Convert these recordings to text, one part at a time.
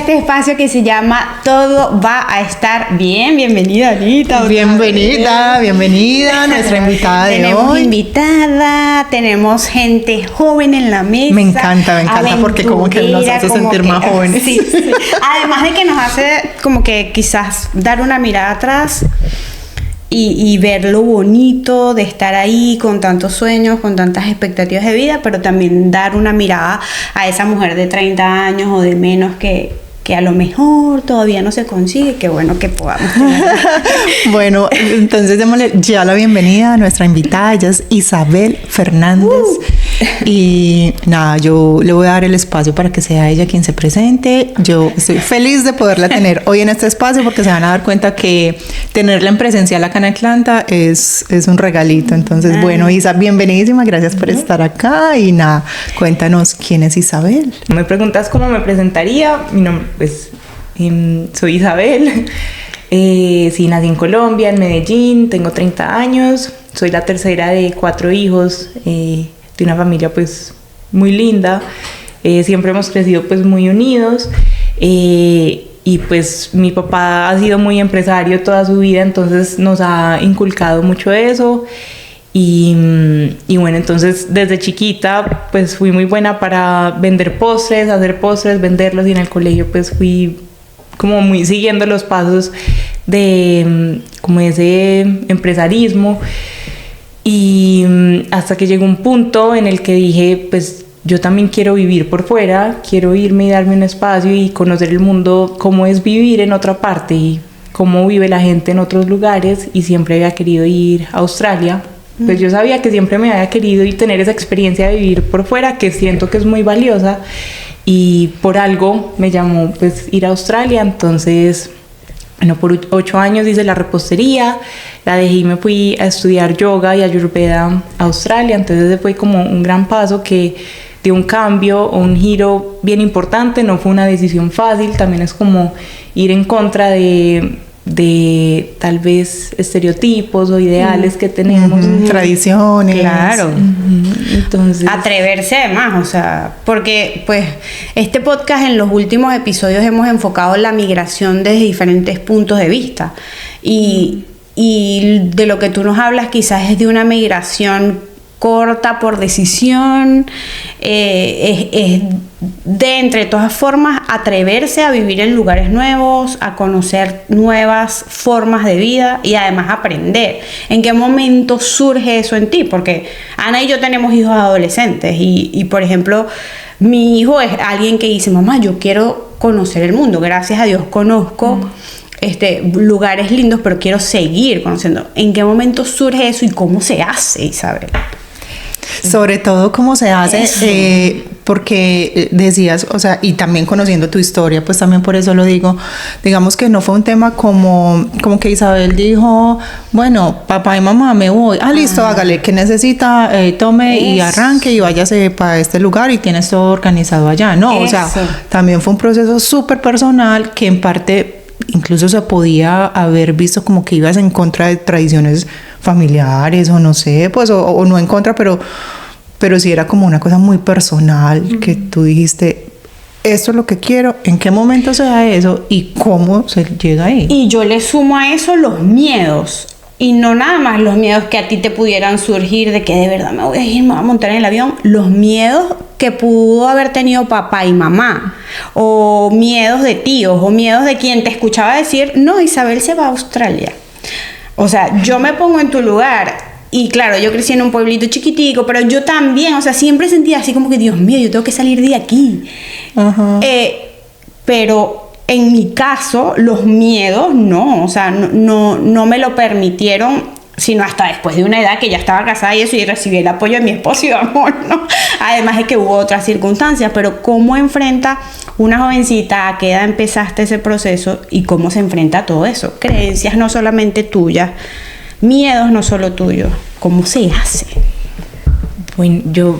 este espacio que se llama Todo va a estar bien. Bienvenida, Anita. Bienvenida a nuestra invitada de tenemos hoy. Invitada, tenemos gente joven en la mesa. Me encanta porque como que nos hace sentir más jóvenes. Sí. Además de que nos hace como que quizás dar una mirada atrás y ver lo bonito de estar ahí con tantos sueños, con tantas expectativas de vida, pero también dar una mirada a esa mujer de 30 años o de menos que a lo mejor todavía no se consigue. Qué bueno que podamos tener. Bueno, entonces démosle ya la bienvenida a nuestra invitada. Ella es Isabel Fernández. Y nada, yo le voy a dar el espacio para que sea ella quien se presente. Yo estoy feliz de poderla tener hoy en este espacio porque se van a dar cuenta que tenerla en presencial acá en Atlanta es un regalito. Entonces, bueno, Isa, bienvenidísima, gracias por estar acá. Y nada, cuéntanos quién es Isabel. Me preguntas cómo me presentaría. Mi nombre, pues, soy Isabel. Sí, nací en Colombia, en Medellín, tengo 30 años. Soy la tercera de 4 hijos. De una familia pues muy linda, siempre hemos crecido pues muy unidos, y pues mi papá ha sido muy empresario toda su vida, entonces nos ha inculcado mucho eso, y bueno, entonces desde chiquita pues fui muy buena para vender postres, hacer postres, venderlos, y en el colegio pues fui como muy siguiendo los pasos de como ese empresarismo. Y hasta que llegó un punto en el que dije, pues yo también quiero vivir por fuera, quiero irme y darme un espacio y conocer el mundo, cómo es vivir en otra parte y cómo vive la gente en otros lugares, y siempre había querido ir a Australia. Pues yo sabía que siempre me había querido y tener esa experiencia de vivir por fuera, que siento que es muy valiosa, y por algo me llamó pues ir a Australia. Entonces, bueno, por 8 años hice la repostería, la dejé y me fui a estudiar yoga y ayurveda a Australia. Entonces ese fue como un gran paso que dio un cambio o un giro bien importante. No fue una decisión fácil, también es como ir en contra de tal vez estereotipos o ideales que tenemos. Tradiciones. Claro. Entonces, atreverse además, o sea, porque pues este podcast en los últimos episodios hemos enfocado la migración desde diferentes puntos de vista, y de lo que tú nos hablas quizás es de una migración corta por decisión, es de, entre todas formas, atreverse a vivir en lugares nuevos, a conocer nuevas formas de vida y además aprender. ¿En qué momento surge eso en ti? Porque Ana y yo tenemos hijos adolescentes y por ejemplo, mi hijo es alguien que dice, mamá, yo quiero conocer el mundo. Gracias a Dios conozco lugares lindos, pero quiero seguir conociendo. ¿En qué momento surge eso y cómo se hace, Isabel? Sobre todo cómo se hace, porque decías, o sea, y también conociendo tu historia, pues también por eso lo digo, digamos que no fue un tema como que Isabel dijo, bueno, papá y mamá, me voy, listo, hágale, que necesita, tome y arranque y váyase para este lugar y tienes todo organizado allá, no, o sea, también fue un proceso súper personal que en parte incluso se podía haber visto como que ibas en contra de tradiciones familiares o no sé, pues o no en contra, pero sí era como una cosa muy personal, que tú dijiste, esto es lo que quiero, en qué momento se da eso y cómo se llega ahí. Y yo le sumo a eso los miedos, y no nada más los miedos que a ti te pudieran surgir de que de verdad me voy a ir, me voy a montar en el avión, los miedos que pudo haber tenido papá y mamá, o miedos de tíos, o miedos de quien te escuchaba decir, no, Isabel se va a Australia. O sea, yo me pongo en tu lugar, y claro, yo crecí en un pueblito chiquitico, pero yo también, o sea, siempre sentía así como que, Dios mío, yo tengo que salir de aquí. Uh-huh. Pero en mi caso, los miedos no, o sea, no me lo permitieron, sino hasta después de una edad que ya estaba casada y eso, y recibí el apoyo de mi esposo y amor, ¿no? Además de que hubo otras circunstancias, pero ¿cómo enfrenta una jovencita, a qué edad empezaste ese proceso y cómo se enfrenta a todo eso? Creencias no solamente tuyas, miedos no solo tuyos, ¿cómo se hace? Bueno, yo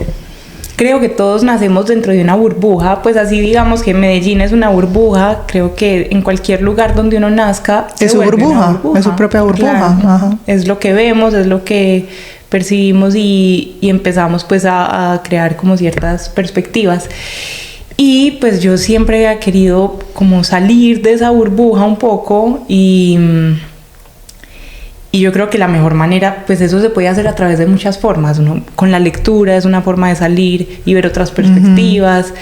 creo que todos nacemos dentro de una burbuja, pues así digamos que Medellín es una burbuja, creo que en cualquier lugar donde uno nazca es su burbuja, es su propia burbuja. Claro. Ajá. Es lo que vemos, es lo que percibimos y empezamos pues a crear como ciertas perspectivas. Y pues yo siempre había querido como salir de esa burbuja un poco y yo creo que la mejor manera, pues eso se puede hacer a través de muchas formas, ¿no? Con la lectura es una forma de salir y ver otras perspectivas,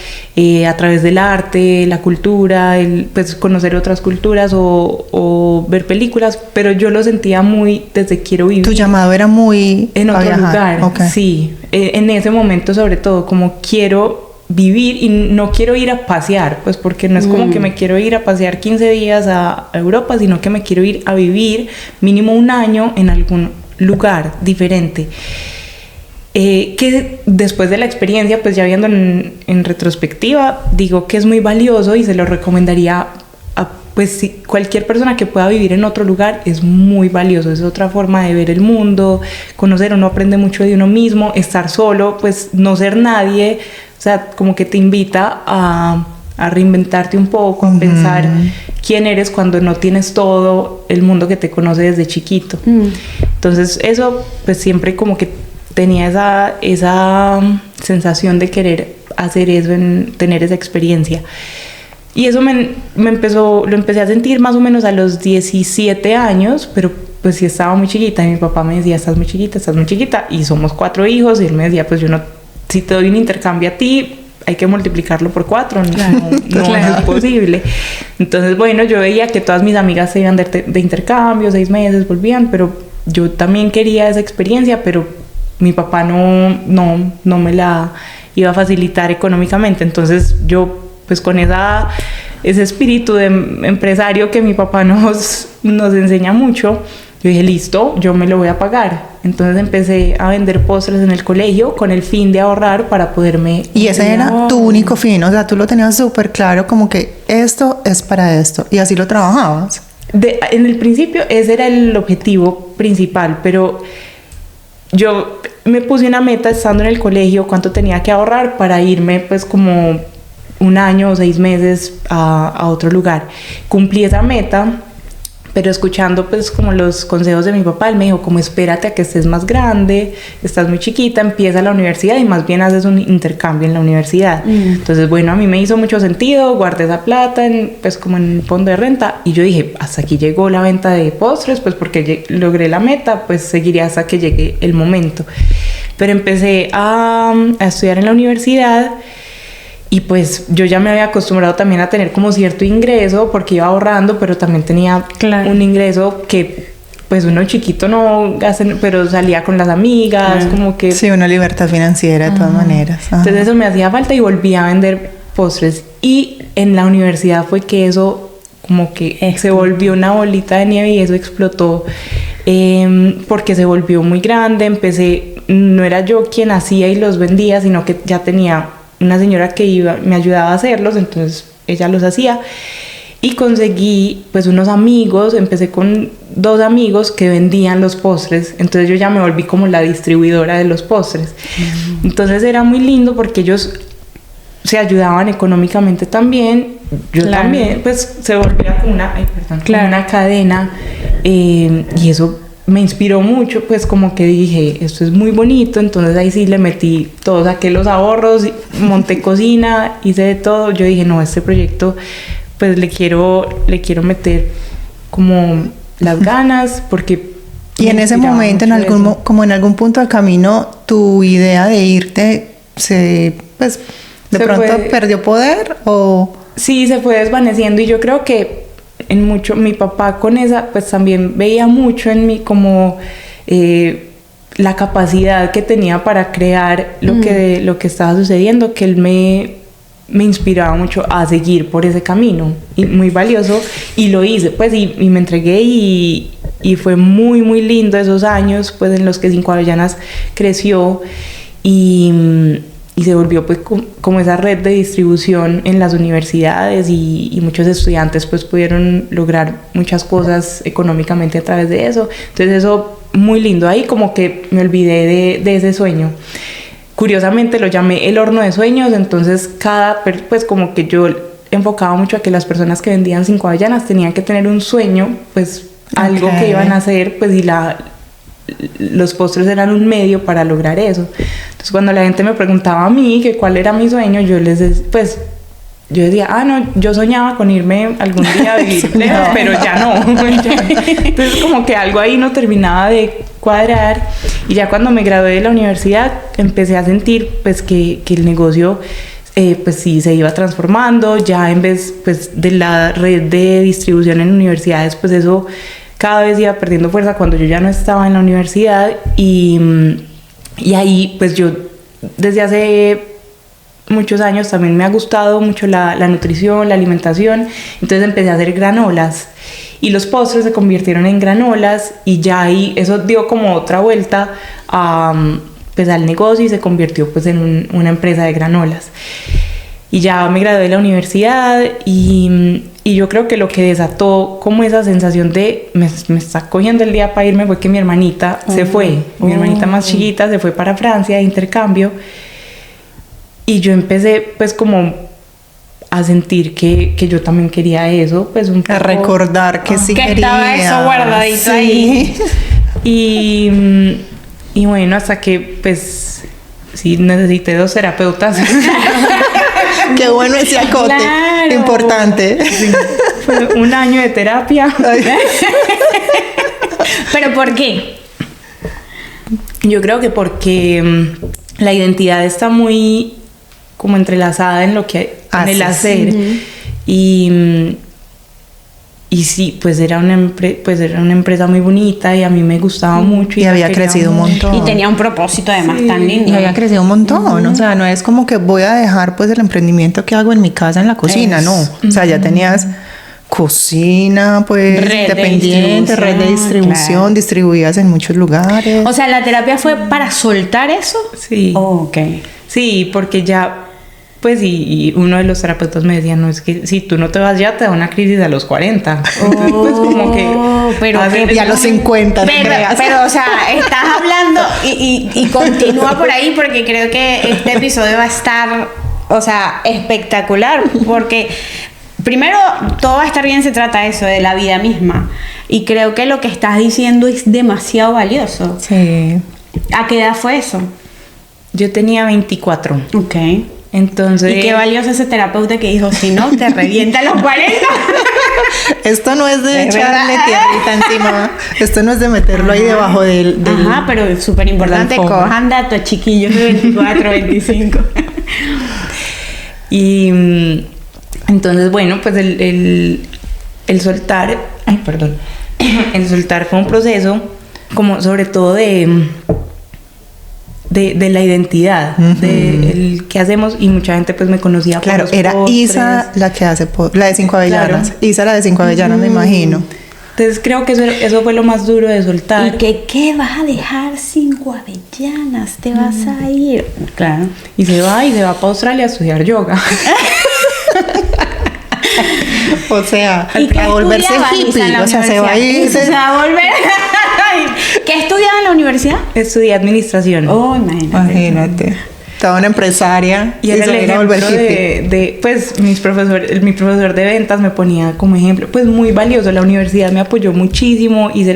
a través del arte, la cultura, pues conocer otras culturas o ver películas, pero yo lo sentía muy desde quiero vivir. Tu llamado era muy en otro lugar, okay. Sí, en ese momento sobre todo, como quiero vivir y no quiero ir a pasear, pues porque no es como que me quiero ir a pasear 15 días a Europa, sino que me quiero ir a vivir mínimo un año en algún lugar diferente. Que después de la experiencia, pues ya viendo en retrospectiva, digo que es muy valioso y se lo recomendaría a pues cualquier persona que pueda vivir en otro lugar. Es muy valioso, es otra forma de ver el mundo, conocer, uno aprende mucho de uno mismo, estar solo, pues no ser nadie. O sea, como que te invita a reinventarte un poco, a pensar quién eres cuando no tienes todo el mundo que te conoce desde chiquito. Entonces eso, pues siempre como que tenía esa sensación de querer hacer eso, tener esa experiencia. Y eso lo empecé a sentir más o menos a los 17 años, pero pues sí estaba muy chiquita y mi papá me decía, estás muy chiquita, y somos 4 hijos, y él me decía, pues yo no, si te doy un intercambio a ti, hay que multiplicarlo por 4, no es posible. Entonces, bueno, yo veía que todas mis amigas se iban de intercambio, 6 meses, volvían, pero yo también quería esa experiencia, pero mi papá no me la iba a facilitar económicamente. Entonces yo, pues con ese espíritu de empresario que mi papá nos enseña mucho, yo dije, listo, yo me lo voy a pagar. Entonces empecé a vender postres en el colegio con el fin de ahorrar para poderme... Y ese era tu único fin, o sea, tú lo tenías súper claro, como que esto es para esto, y así lo trabajabas. En el principio ese era el objetivo principal, pero yo me puse una meta estando en el colegio, cuánto tenía que ahorrar para irme pues como un año o 6 meses a otro lugar. Cumplí esa meta, pero escuchando pues como los consejos de mi papá, él me dijo como espérate a que estés más grande, estás muy chiquita, empieza la universidad y más bien haces un intercambio en la universidad. Entonces bueno, a mí me hizo mucho sentido, guardé esa plata pues como en un fondo de renta, y yo dije, hasta aquí llegó la venta de postres, pues porque logré la meta, pues seguiría hasta que llegue el momento. Pero empecé a estudiar en la universidad. Y pues yo ya me había acostumbrado también a tener como cierto ingreso porque iba ahorrando, pero también tenía un ingreso que pues uno chiquito no gasta, pero salía con las amigas, como que... Sí, una libertad financiera de todas maneras. Entonces eso me hacía falta y volví a vender postres. Y en la universidad fue que eso como que se volvió una bolita de nieve y eso explotó porque se volvió muy grande. No era yo quien hacía y los vendía, sino que ya tenía una señora que me ayudaba a hacerlos, entonces ella los hacía, y conseguí pues unos amigos. Empecé con 2 amigos que vendían los postres, entonces yo ya me volví como la distribuidora de los postres. Entonces era muy lindo porque ellos se ayudaban económicamente también, yo también, pues se volvía como una cadena, y eso me inspiró mucho, pues como que dije, esto es muy bonito. Entonces ahí sí le metí todo, saqué los ahorros, monté cocina, hice de todo. Yo dije, no, este proyecto pues le quiero meter como las ganas, porque... Y en ese momento, en algún punto del camino, tu idea de irte perdió poder, o... Sí, se fue desvaneciendo, y yo creo que mi papá con esa, pues también veía mucho en mí como la capacidad que tenía para crear lo que estaba sucediendo, que él me inspiraba mucho a seguir por ese camino, y muy valioso, y lo hice, pues, y me entregué, y fue muy, muy lindo esos años, pues, en los que Cinco Avellanas creció, y se volvió pues como esa red de distribución en las universidades, y muchos estudiantes pues pudieron lograr muchas cosas económicamente a través de eso. Entonces eso muy lindo. Ahí como que me olvidé de ese sueño. Curiosamente lo llamé el horno de sueños. Entonces pues como que yo enfocaba mucho a que las personas que vendían Cinco Avellanas tenían que tener un sueño, pues algo que iban a hacer, pues, y los postres eran un medio para lograr eso. Entonces cuando la gente me preguntaba a mí que cuál era mi sueño, yo les decía, pues yo decía, no, yo soñaba con irme algún día a vivir lejos, pero ya no. Entonces como que algo ahí no terminaba de cuadrar, y ya cuando me gradué de la universidad empecé a sentir pues que el negocio pues sí se iba transformando, ya en vez pues de la red de distribución en universidades, pues eso cada vez iba perdiendo fuerza cuando yo ya no estaba en la universidad, y ahí pues yo desde hace muchos años también me ha gustado mucho la nutrición, la alimentación, entonces empecé a hacer granolas y los postres se convirtieron en granolas, y ya ahí eso dio como otra vuelta pues al negocio, y se convirtió pues en una empresa de granolas. Y ya me gradué de la universidad, y yo creo que lo que desató como esa sensación de me está cogiendo el día para irme fue que mi hermanita se fue, mi hermanita más chiquita se fue para Francia de intercambio. Y yo empecé pues como a sentir que yo también quería eso, pues un poco. A recordar que sí que quería. estaba eso guardadito Sí. ahí. Y bueno, hasta que pues sí necesité 2 terapeutas. Qué bueno ese acote. Claro. Importante. Sí, fue 1 año de terapia. ¿Pero por qué? Yo creo que porque la identidad está muy como entrelazada en lo que en el hacer. Y sí, pues era una empresa muy bonita, y a mí me gustaba mucho, Y la había quería crecido un mucho. montón. Y tenía un propósito además tan lindo. Y había crecido un montón, o sea, no es como que voy a dejar pues el emprendimiento que hago en mi casa en la cocina, no. O sea, ya tenías cocina pues Red de independiente, red de distribución, claro. distribuías en muchos lugares. O sea, ¿la terapia fue para soltar eso? Sí. Oh, ok. Sí, porque ya, pues, y uno de los terapeutas me decía, no, es que si tú no te vas ya, te da una crisis a los 40. Entonces, pues, como que... pero hacer- Y a los 50, no creas. pero, o sea, estás hablando y continúa por ahí, porque creo que este episodio va a estar, o sea, espectacular, porque primero todo va a estar bien, se trata eso, de la vida misma, y creo que lo que estás diciendo es demasiado valioso. Sí. ¿A qué edad fue eso? Yo tenía 24. Ok. Entonces... Y qué valioso ese terapeuta que dijo, si no, te revienta a los 40. Esto no es de Es echarle verdad. tierrita encima. Esto no es de meterlo ahí debajo del Ajá, pero es súper importante, de la alfombra. cojan datos chiquillos de 24, 25. Y entonces, bueno, pues el soltar, ay, perdón, el soltar fue un proceso como sobre todo de la identidad, de el qué hacemos, y mucha gente pues me conocía por Claro, los era postres. Isa la que hace la de 5 avellanas. Claro. Isa la de 5 avellanas, me imagino. Entonces creo que eso fue lo más duro de soltar. ¿Y qué vas a dejar 5 avellanas? Te vas a ir. Claro. Y se va para Australia a estudiar yoga. O sea, ¿Y qué a volverse estudiaba, Lisa, en hippie. la O sea, se va a ir. universidad? Se va a volver. ¿Qué estudiaba en la universidad? Estudié administración. Oh, imagínate. Imagínate. Toda una empresaria. Y era se el va a ir a volver ejemplo hippie. pues mi profesor de ventas me ponía como ejemplo, pues muy valioso. La universidad me apoyó muchísimo, hice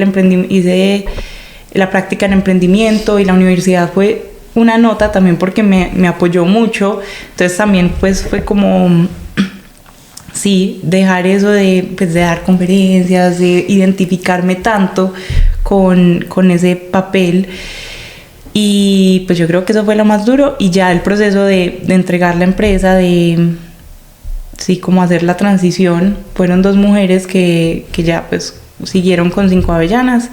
la práctica en emprendimiento, y la universidad fue una nota también porque me apoyó mucho. Entonces también pues fue como, sí, dejar eso de dar conferencias, de identificarme tanto con ese papel. Y pues yo creo que eso fue lo más duro, y ya el proceso de entregar la empresa, de sí, como hacer la transición, fueron 2 mujeres que ya pues siguieron con 5 avellanas,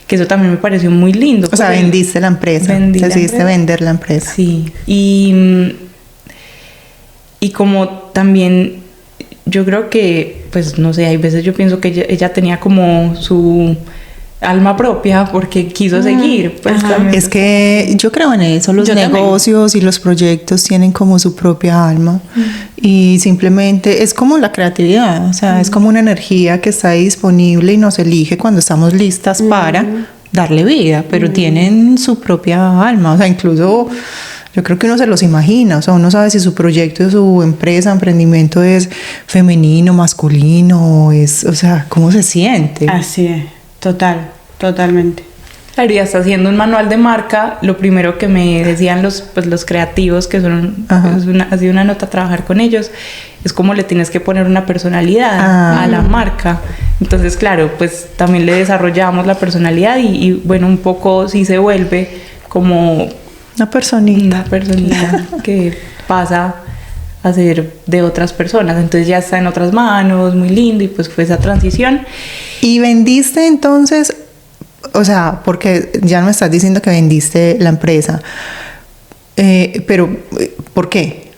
que eso también me pareció muy lindo. O sea, porque vendiste la empresa. vendí la Decidiste empresa. vender la empresa. Sí, y como también yo creo que, pues no sé, hay veces yo pienso que ella tenía como su alma propia porque quiso seguir, pues ajá. también. Es que yo creo en eso, los Yo también. negocios y los proyectos tienen como su propia alma, y simplemente es como la creatividad, o sea, es como una energía que está ahí disponible y nos elige cuando estamos listas para darle vida, pero tienen su propia alma, o sea, incluso yo creo que uno se los imagina, o sea, uno sabe si su proyecto, su empresa, emprendimiento es femenino, masculino, o sea, cómo se siente. Así es. Totalmente. Claro, y hasta haciendo un manual de marca, lo primero que me decían los creativos, que son, ha sido una nota trabajar con ellos, es como le tienes que poner una personalidad a la marca. Entonces, claro, pues también le desarrollamos la personalidad y bueno, un poco sí se vuelve como una personita que pasa a ser de otras personas. Entonces ya está en otras manos, muy lindo, y pues fue esa transición. ¿Y vendiste entonces? O sea, porque ya me estás diciendo que vendiste la empresa, pero ¿por qué?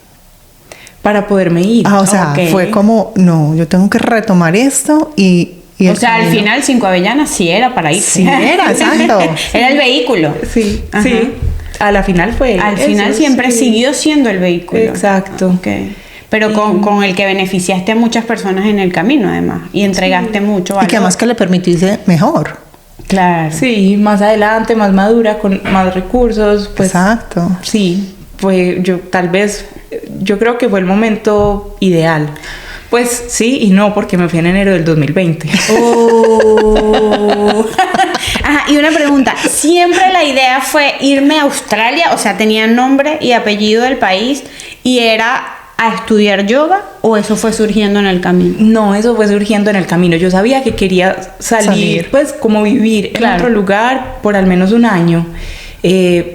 Para poderme ir. O sea, fue como, no, yo tengo que retomar esto y o sea, al final 5 Avellanas sí era para ir. Sí era, exacto. Era el vehículo. Sí, sí. A la final fue. Al final siempre siguió siendo el vehículo. Exacto. Okay. Pero con el que beneficiaste a muchas personas en el camino, además. Y entregaste mucho valor. Y que además que le permitiste mejor. Claro. Sí, más adelante, más madura, con más recursos. Pues, exacto. Sí. Pues yo creo que fue el momento ideal. Pues sí y no, porque me fui en enero del 2020. Ajá, y una pregunta, ¿siempre la idea fue irme a Australia? O sea, ¿tenía nombre y apellido del país y era a estudiar yoga, o eso fue surgiendo en el camino? No, eso fue surgiendo en el camino. Yo sabía que quería salir. Pues como vivir en otro lugar por al menos un año.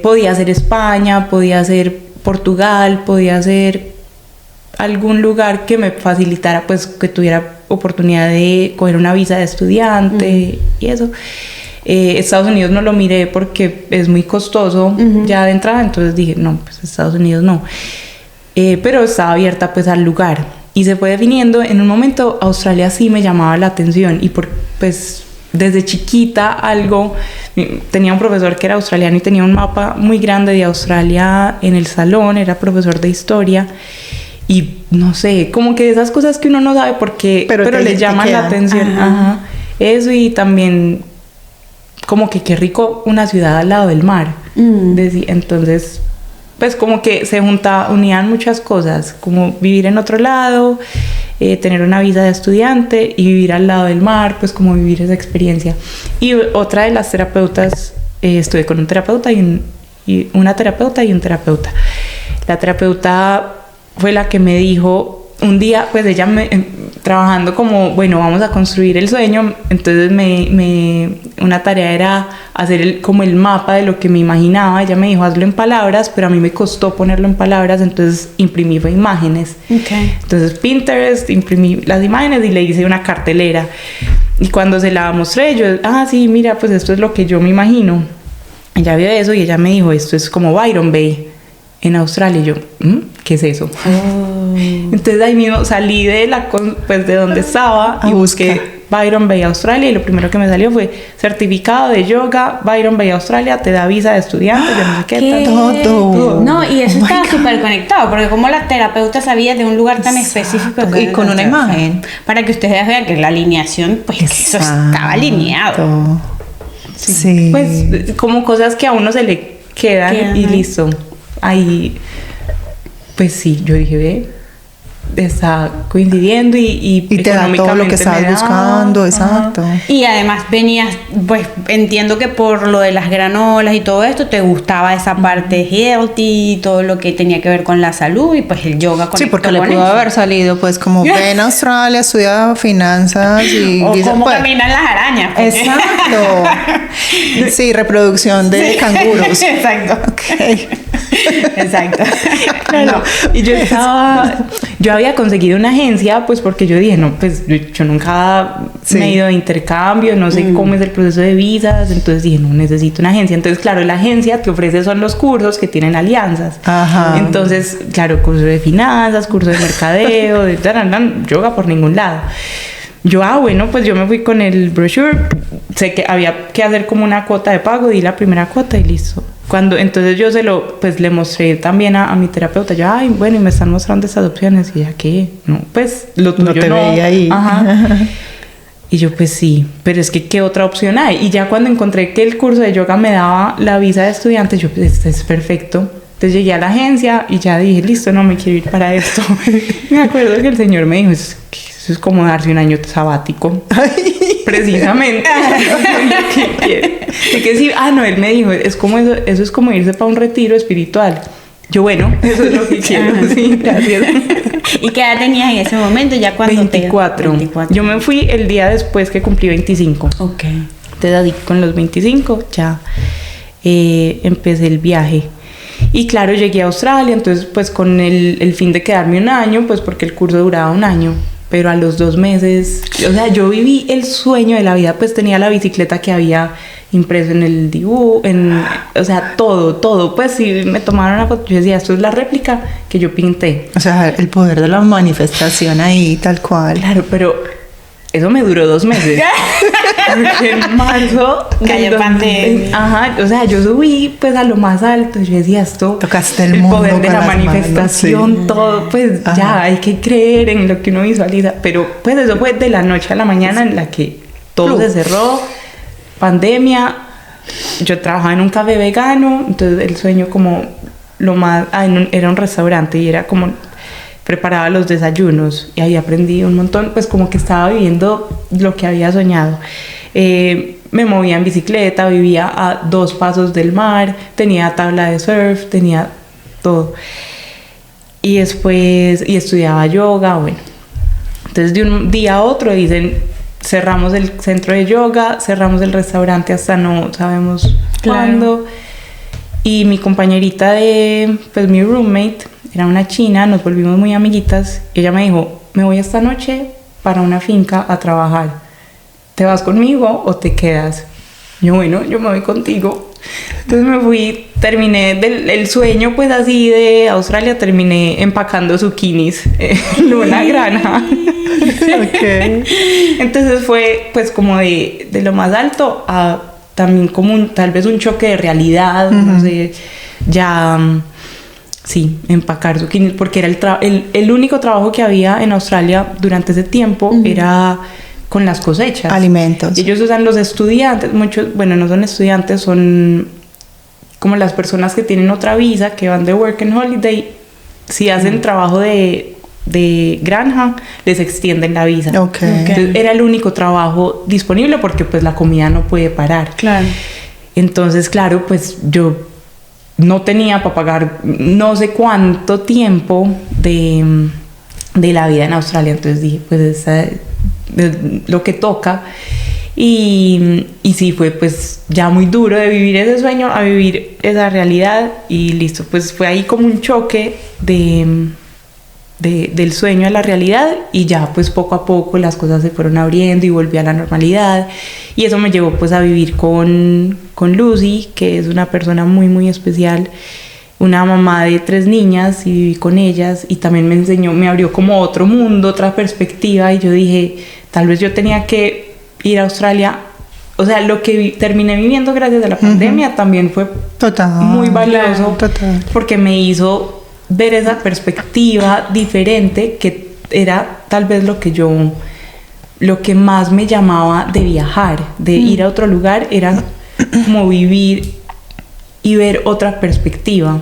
Podía ser España, podía ser Portugal, podía ser algún lugar que me facilitara, pues que tuviera oportunidad de coger una visa de estudiante y eso. Estados Unidos no lo miré porque es muy costoso ya de entrada, entonces dije, no, pues Estados Unidos no. Pero estaba abierta pues al lugar y se fue definiendo. En un momento Australia sí me llamaba la atención y pues desde chiquita tenía un profesor que era australiano y tenía un mapa muy grande de Australia en el salón, era profesor de historia. Y no sé, como que esas cosas que uno no sabe por qué, pero le llaman la atención. Ajá. Eso, y también como que qué rico una ciudad al lado del mar. Entonces, pues como que unían muchas cosas, como vivir en otro lado, tener una visa de estudiante y vivir al lado del mar, pues como vivir esa experiencia. Y otra de las terapeutas, estuve con un terapeuta y una terapeuta y un terapeuta. La terapeuta fue la que me dijo un día, pues ella trabajando como, bueno, vamos a construir el sueño. Entonces una tarea era hacer como el mapa de lo que me imaginaba. Ella me dijo, hazlo en palabras, pero a mí me costó ponerlo en palabras, entonces imprimí imágenes. Entonces Pinterest, imprimí las imágenes y le hice una cartelera. Y cuando se la mostré, yo, sí, mira, pues esto es lo que yo me imagino. Ella vio eso y ella me dijo, esto es como Byron Bay en Australia. Y yo, ¿qué es eso? Entonces ahí mismo salí de donde estaba y busqué Byron Bay Australia, y lo primero que me salió fue certificado de yoga. Byron Bay Australia te da visa de estudiante, de no sé qué. Todo. No, y eso estaba súper conectado, porque como la terapeuta sabía de un lugar tan específico y con una imagen para que ustedes vean que la alineación, pues que eso estaba alineado. Sí. Pues como cosas que a uno se le quedan y listo. Ahí, pues sí, yo dije, está coincidiendo y te da todo lo que estabas buscando, exacto. Y además venías, pues entiendo que por lo de las granolas y todo esto, te gustaba esa parte healthy, todo lo que tenía que ver con la salud, y pues el yoga conectó. Sí, porque le pudo haber salido pues como ven a Australia, estudia finanzas y o dice, cómo pues, caminan las arañas. Porque... Exacto. Sí, reproducción de canguros. Exacto. Okay. Exacto. Claro. Y yo había conseguido una agencia, pues porque yo dije, no, pues yo nunca me he ido de intercambio, no sé cómo es el proceso de visas, entonces dije, no, necesito una agencia. Entonces, claro, la agencia que ofrece son los cursos que tienen alianzas. Ajá. Entonces, claro, curso de finanzas, curso de mercadeo, de yoga por ningún lado. Yo, bueno, pues yo me fui con el brochure, sé que había que hacer como una cuota de pago, di la primera cuota y listo. Entonces yo le mostré también a mi terapeuta, yo, bueno, y me están mostrando estas opciones, y ella, ¿qué? No, pues lo tuyo no te veía ahí. Ajá. Y yo, pues sí, pero es que ¿qué otra opción hay? Y ya cuando encontré que el curso de yoga me daba la visa de estudiante, yo, pues este es perfecto. Entonces llegué a la agencia y ya dije, listo, no me quiero ir para esto. Me acuerdo que el señor me dijo, eso es como darse un año sabático. precisamente. ¿Qué quiere? Y que sí, no, él me dijo, es como eso es como irse para un retiro espiritual. Yo, bueno, eso es lo que quiero. Sí, gracias. ¿Y qué edad tenías en ese momento? Ya cuando 24. 24. Yo me fui el día después que cumplí 25. Ok. Entonces, así con los 25 ya empecé el viaje. Y claro, llegué a Australia, entonces pues con el fin de quedarme un año, pues porque el curso duraba un año. Pero a los 2 meses, o sea, yo viví el sueño de la vida, pues tenía la bicicleta que había impreso en el dibujo, o sea, todo, pues si me tomaron una foto, yo decía, esto es la réplica que yo pinté. O sea, el poder de la manifestación ahí, tal cual. Claro, pero eso me duró 2 meses. Porque en marzo cayó pandemia. Ajá, o sea, yo subí pues a lo más alto. Yo decía, esto, tocaste el mundo poder de la manifestación, manos, sí. todo, pues Ajá. ya hay que creer en lo que uno visualiza. Pero pues eso fue de la noche a la mañana en la que todo se cerró, pandemia. Yo trabajaba en un café vegano, entonces el sueño como lo más, era un restaurante y era como preparaba los desayunos y ahí aprendí un montón, pues como que estaba viviendo lo que había soñado. Me movía en bicicleta, vivía a 2 pasos del mar, tenía tabla de surf, tenía todo. Y después, estudiaba yoga, bueno. Entonces de un día a otro dicen, cerramos el centro de yoga, cerramos el restaurante hasta no sabemos cuándo. Y mi compañerita pues mi roommate, era una china, nos volvimos muy amiguitas. Ella me dijo, me voy esta noche para una finca a trabajar. ¿Te vas conmigo o te quedas? Yo, bueno, yo me voy contigo. Entonces me fui, terminé el sueño pues así de Australia, terminé empacando zucchinis en una granja. Okay. Entonces fue pues como de lo más alto a también como tal vez un choque de realidad, no sé, ya... Sí, empacar zucchinis, porque era el único trabajo que había en Australia durante ese tiempo era con las cosechas. Alimentos. Y ellos usan los estudiantes, muchos, bueno, no son estudiantes, son como las personas que tienen otra visa, que van de Work and Holiday. Si hacen trabajo de granja, les extienden la visa. Okay. Entonces, era el único trabajo disponible porque pues la comida no puede parar. Claro. Entonces, claro, pues yo no tenía para pagar no sé cuánto tiempo de la vida en Australia. Entonces dije, pues lo que toca. Y sí, fue pues ya muy duro de vivir ese sueño a vivir esa realidad. Y listo, pues fue ahí como un choque del sueño a la realidad. Y ya pues poco a poco las cosas se fueron abriendo y volví a la normalidad. Y eso me llevó pues a vivir con Lucy, que es una persona muy muy especial, una mamá de 3 niñas, y viví con ellas y también me enseñó, me abrió como otro mundo, otra perspectiva. Y yo dije, tal vez yo tenía que ir a Australia. O sea, lo que terminé viviendo gracias a la pandemia también fue muy valioso, porque me hizo ver esa perspectiva diferente, que era tal vez lo que más me llamaba de viajar, de ir a otro lugar, era como vivir y ver otra perspectiva.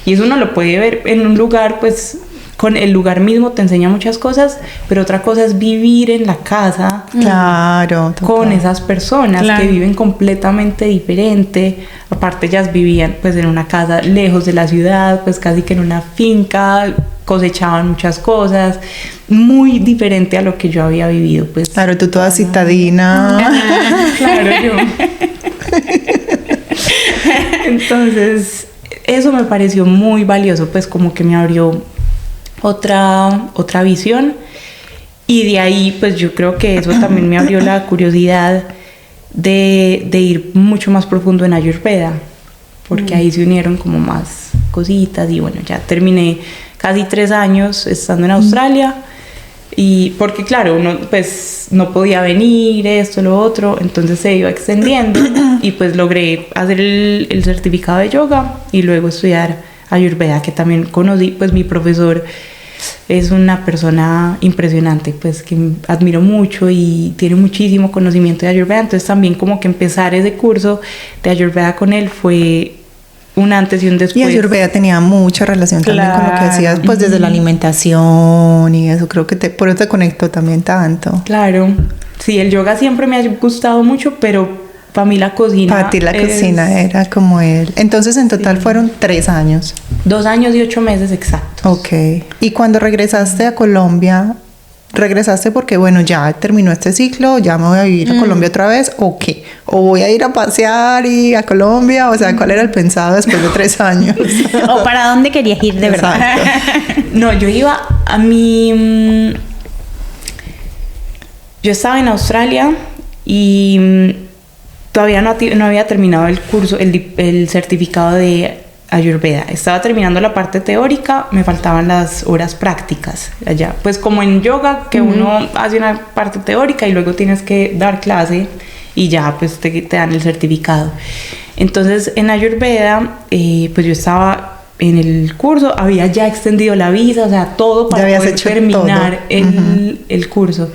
Y eso uno lo puede ver en un lugar, pues con el lugar mismo te enseña muchas cosas, pero otra cosa es vivir en la casa, claro, con esas personas que viven completamente diferente. Aparte ellas vivían pues en una casa lejos de la ciudad, pues casi que en una finca, cosechaban muchas cosas, muy diferente a lo que yo había vivido, pues. Claro, tú toda citadina. Claro, yo. Entonces eso me pareció muy valioso, pues como que me abrió otra visión. Y de ahí pues yo creo que eso también me abrió la curiosidad de ir mucho más profundo en Ayurveda, porque ahí se unieron como más cositas. Y bueno, ya terminé casi 3 años estando en Australia. Y porque claro, uno pues no podía venir, esto, lo otro, entonces se iba extendiendo. Y pues logré hacer el certificado de yoga y luego estudiar Ayurveda, que también conocí, pues mi profesor es una persona impresionante, pues que admiro mucho y tiene muchísimo conocimiento de Ayurveda. Entonces también como que empezar ese curso de Ayurveda con él fue un antes y un después. Y Ayurveda tenía mucha relación también con lo que decías, pues desde la alimentación y eso, creo que por eso te conectó también tanto. Claro, Sí, el yoga siempre me ha gustado mucho, pero para mí la cocina... Para ti la cocina era como él. Entonces en total fueron 3 años. 2 años y 8 meses exactos. Ok. Y cuando regresaste a Colombia, ¿regresaste porque, bueno, ya terminó este ciclo, ya me voy a vivir a Colombia otra vez, o qué? ¿O voy a ir a pasear y a Colombia? O sea, ¿cuál era el pensado después de 3 años? ¿O para dónde querías ir de verdad? Exacto. No, yo iba a mi... Yo estaba en Australia y todavía no había terminado el curso, el certificado de Ayurveda. Estaba terminando la parte teórica, me faltaban las horas prácticas allá. Pues como en yoga, que uno hace una parte teórica y luego tienes que dar clase y ya pues te dan el certificado. Entonces en Ayurveda, pues yo estaba en el curso, había ya extendido la visa, o sea, todo para poder terminar el curso.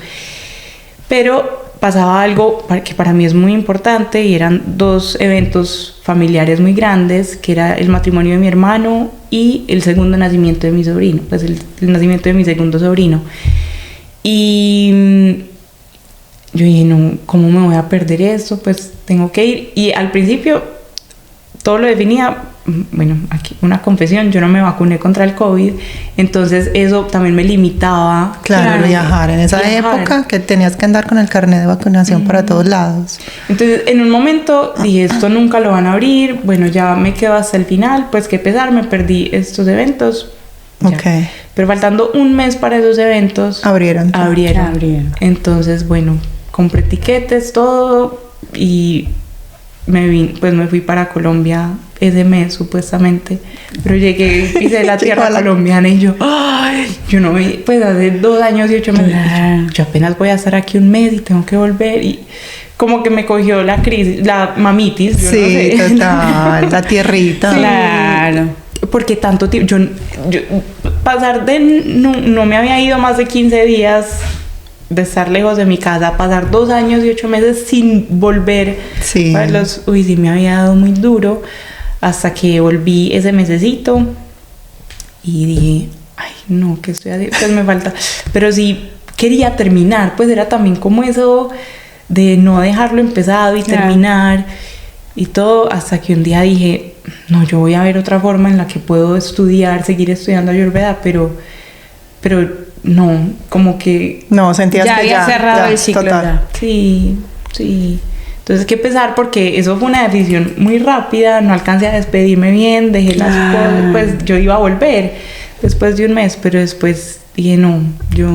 Pero pasaba algo que para mí es muy importante y eran 2 eventos familiares muy grandes, que era el matrimonio de mi hermano y el segundo nacimiento de mi sobrino, pues el nacimiento de mi segundo sobrino. Y yo dije, no, ¿cómo me voy a perder esto? Pues tengo que ir. Y al principio todo lo definía, bueno, aquí una confesión, yo no me vacuné contra el COVID, entonces eso también me limitaba. Claro, viajar en esa época que tenías que andar con el carnet de vacunación para todos lados. Entonces en un momento dije, esto nunca lo van a abrir, bueno, ya me quedo hasta el final, pues qué pesar, me perdí estos eventos. Okay. Pero faltando un mes para esos eventos, abrieron. Entonces, bueno, compré tiquetes, todo, y me fui para Colombia ese mes supuestamente, pero llegué y pisé la tierra colombiana y yo no vi, pues hace 2 años y 8 meses, yo apenas voy a estar aquí un mes y tengo que volver, y como que me cogió la crisis, la mamitis, yo no sé. Total, la tierrita. Sí. Claro. Porque tanto tiempo, yo pasar de, no me había ido más de 15 días de estar lejos de mi casa, pasar 2 años y 8 meses sin volver. Sí. Sí me había dado muy duro, hasta que volví ese mesecito y dije, ay no, ¿qué estoy haciendo? Pues me falta, pero sí quería terminar, pues era también como eso de no dejarlo empezado y terminar y todo, hasta que un día dije, no, yo voy a ver otra forma en la que puedo seguir estudiando Ayurveda, pero no, como que... No, sentías ya que había cerrado el ciclo. Total. Sí. Entonces, qué pesar, porque eso fue una decisión muy rápida, no alcancé a despedirme bien, dejé las cosas, pues yo iba a volver después de un mes, pero después dije, no, yo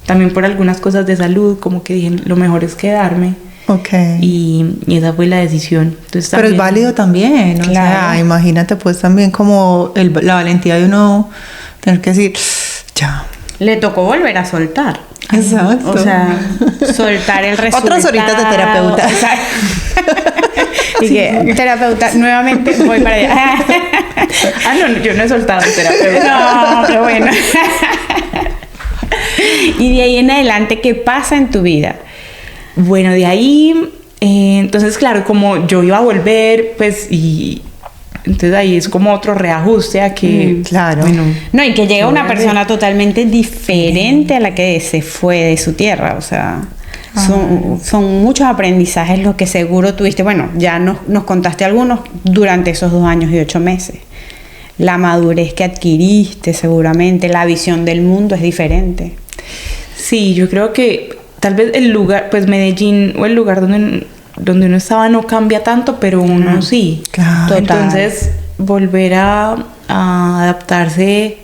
también por algunas cosas de salud, como que dije, lo mejor es quedarme. Okay. Y esa fue la decisión. Entonces, pero es válido también, ¿no? Claro. O sea, imagínate pues también como la valentía de uno tener que decir, ya. Le tocó volver a soltar. Exacto. O sea, soltar el resultado. Otras horitas de terapeuta. Y que, terapeuta, nuevamente voy para allá. No, yo no he soltado el terapeuta. No, qué bueno. Y de ahí en adelante, ¿qué pasa en tu vida? Bueno, de ahí, entonces claro, como yo iba a volver, pues, y entonces ahí es como otro reajuste a que... claro. Bueno, No, y que llega una persona totalmente diferente a la que se fue de su tierra, o sea... Son muchos aprendizajes los que seguro tuviste. Bueno, ya nos contaste algunos durante esos 2 años y 8 meses. La madurez que adquiriste seguramente, la visión del mundo es diferente. Sí, yo creo que tal vez el lugar, pues Medellín o el lugar donde uno estaba no cambia tanto, pero uno sí. Claro. Entonces, volver a adaptarse,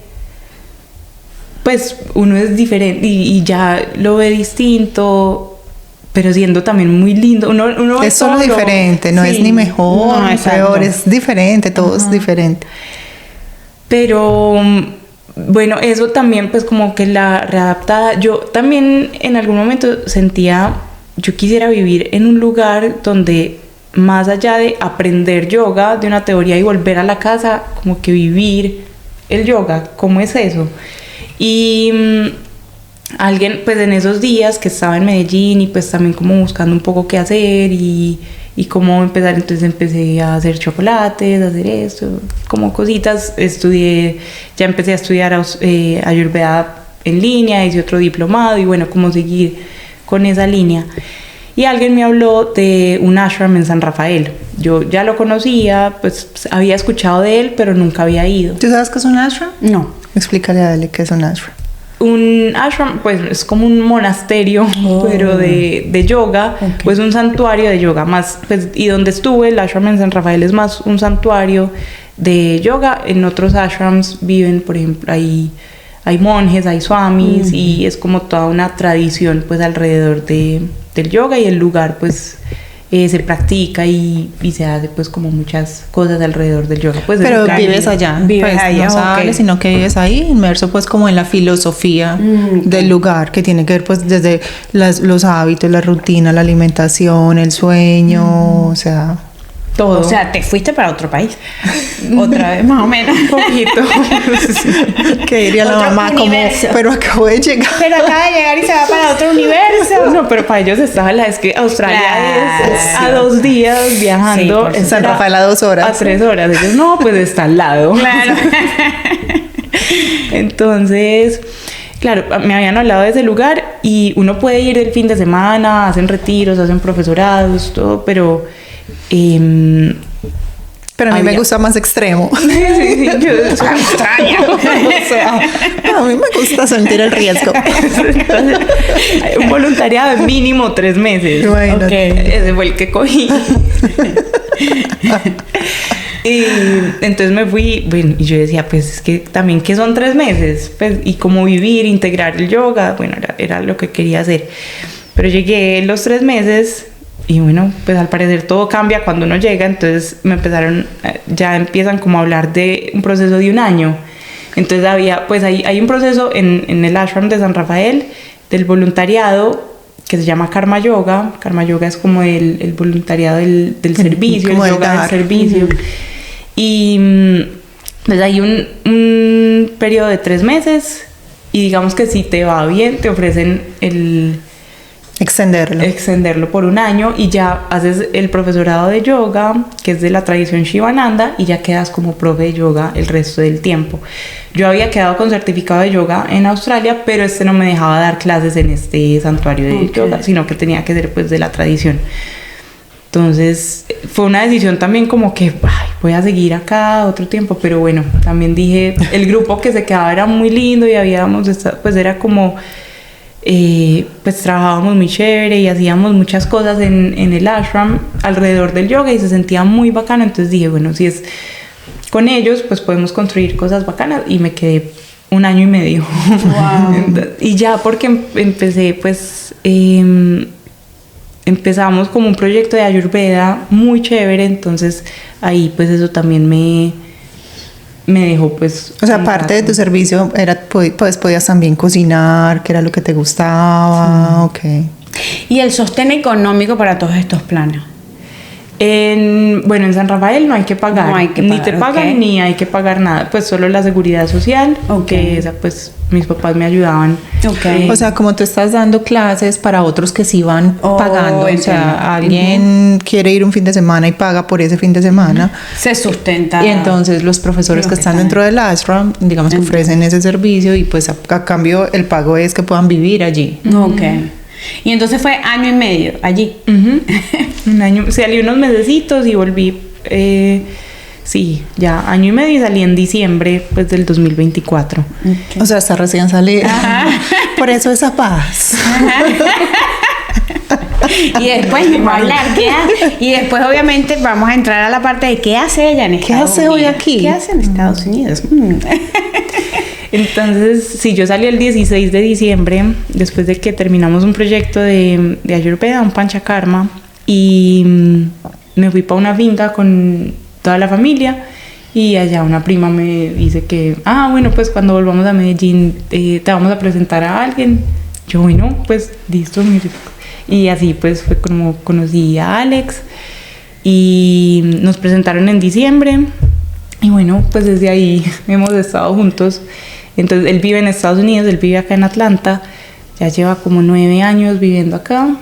pues uno es diferente y ya lo ve distinto, pero siendo también muy lindo. Uno es solo diferente, no es ni mejor ni peor, es diferente, todo es diferente. Pero bueno, eso también pues como que la readaptada. Yo también en algún momento sentía, yo quisiera vivir en un lugar donde más allá de aprender yoga de una teoría y volver a la casa, como que vivir el yoga, ¿cómo es eso? Y alguien pues en esos días que estaba en Medellín y pues también como buscando un poco qué hacer y cómo empezar, entonces empecé a hacer chocolates, a hacer esto, como cositas, ya empecé a estudiar Ayurveda en línea, hice otro diplomado y bueno, como seguir con esa línea. Y alguien me habló de un ashram en San Rafael. Yo ya lo conocía, pues había escuchado de él, pero nunca había ido. ¿Tú sabes qué es un ashram? No. Explícale a Dale qué es un ashram. Un ashram, pues es como un monasterio, pero de yoga, Okay. pues un santuario de yoga más, pues, y donde estuve, el ashram en San Rafael es más un santuario de yoga. En otros ashrams viven, por ejemplo, hay monjes, hay swamis, y es como toda una tradición pues alrededor del yoga, y el lugar pues se practica y se hace pues como muchas cosas alrededor del yoga. Pues Pero es vives allá, Vives pues allá, no sales, ok. sino que vives ahí, inmerso pues como en la filosofía del lugar, que tiene que ver pues desde los hábitos, la rutina, la alimentación, el sueño, o sea... todo. O sea, te fuiste para otro país. Otra vez, más o menos. un poquito. Que diría la Otro mamá universo. como, pero acabo de llegar. Pero acaba de llegar y se va para otro universo. No, pero para ellos estaba es que Australia Claro. es a 2 días viajando. Sí, por en San Rafael a 2 horas. A 3 horas. Ellos no, pues está al lado. Claro. Entonces, claro, me habían hablado de ese lugar, y uno puede ir el fin de semana, hacen retiros, hacen profesorados, todo, pero Pero a mí me había- gusta más extremo. sí, yo Extraña. O sea, a mí me gusta sentir el riesgo. Entonces, un voluntariado de mínimo 3 meses. Imagínate. Ok. Ese fue el que cogí. Y entonces me fui, bueno, y yo decía, pues es que también que son 3 meses, pues, y cómo vivir, integrar el yoga, bueno, era lo que quería hacer. Pero llegué los 3 meses, y bueno, pues al parecer todo cambia cuando uno llega. Entonces me empezaron, ya empiezan como a hablar de un proceso de 1 año. Entonces pues hay un proceso en el ashram de San Rafael del voluntariado, que se llama Karma Yoga. Karma Yoga es como el voluntariado del servicio, como el el yoga del dar. servicio. Y pues hay un periodo de 3 meses, y digamos que si te va bien, te ofrecen extenderlo por 1 año, y ya haces el profesorado de yoga, que es de la tradición Shivananda, y ya quedas como profe de yoga el resto del tiempo. Yo había quedado con certificado de yoga en Australia, pero no me dejaba dar clases en este santuario de yoga, sino que tenía que ser pues de la tradición. Entonces fue una decisión también como que voy a seguir acá otro tiempo, pero bueno, también dije, el grupo que se quedaba era muy lindo, y pues era como pues trabajábamos muy chévere y hacíamos muchas cosas en el ashram alrededor del yoga, y se sentía muy bacano. Entonces dije, bueno, si es con ellos, pues podemos construir cosas bacanas, y me quedé 1 año y medio. Wow. Y ya porque empecé pues empezamos como un proyecto de Ayurveda muy chévere. Entonces ahí pues eso también me dejó pues... O sea, aparte de tu servicio, pues podías también cocinar, que era lo que te gustaba, ok. Y el sostén económico para todos estos planes. Bueno, en San Rafael no hay que pagar. No hay que ni pagar, te pagan ok. ni hay que pagar nada. Pues solo la seguridad social, Ok. que esa pues mis papás me ayudaban. Ok. O sea, como tú estás dando clases para otros que sí van Oh, pagando, o entiendo. sea, alguien quiere ir un fin de semana y paga por ese fin de semana. Se sustenta. Y entonces los profesores Los que que están están dentro del ashram, digamos que ofrecen ese servicio, y pues a cambio el pago es que puedan vivir allí. Ok. Y entonces fue 1 año y medio allí. Ujú. 1 año, salí unos mesecitos y volví, sí, ya 1 año y medio, y salí en diciembre pues del 2024. O sea, está recién salida. Por eso esa paz. Y después vamos a hablar, y después obviamente vamos a entrar a la parte de qué hace ella en Estados hace hoy Unidos. aquí? ¿Qué hace en Estados Unidos? Entonces, sí, yo salí el 16 de diciembre, después de que terminamos un proyecto de Ayurveda, un Panchakarma, y me fui para una finca con toda la familia, y allá una prima me dice que, bueno, pues cuando volvamos a Medellín te vamos a presentar a alguien. Yo, bueno, pues listo, mire. Y así pues fue como conocí a Alex, y nos presentaron en diciembre, y bueno, pues desde ahí hemos estado juntos. Entonces él vive en Estados Unidos, él vive acá en Atlanta, ya lleva como 9 años viviendo acá,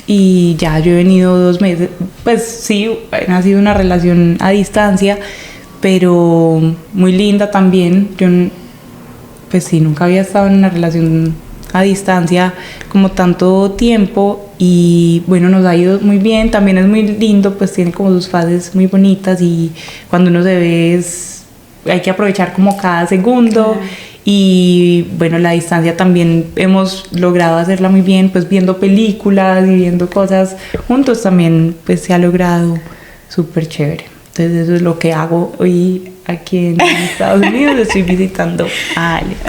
y ya yo he venido 2 meses. Pues sí, ha sido una relación a distancia, pero muy linda también. Yo pues sí, nunca había estado en una relación a distancia como tanto tiempo y bueno, nos ha ido muy bien. También es muy lindo, pues tiene como sus fases muy bonitas y cuando uno se ve hay que aprovechar como cada segundo. Y bueno, la distancia también hemos logrado hacerla muy bien, pues viendo películas y viendo cosas juntos también pues se ha logrado súper chévere. Entonces eso es lo que hago hoy aquí en Estados Unidos. Estoy visitando a Alex.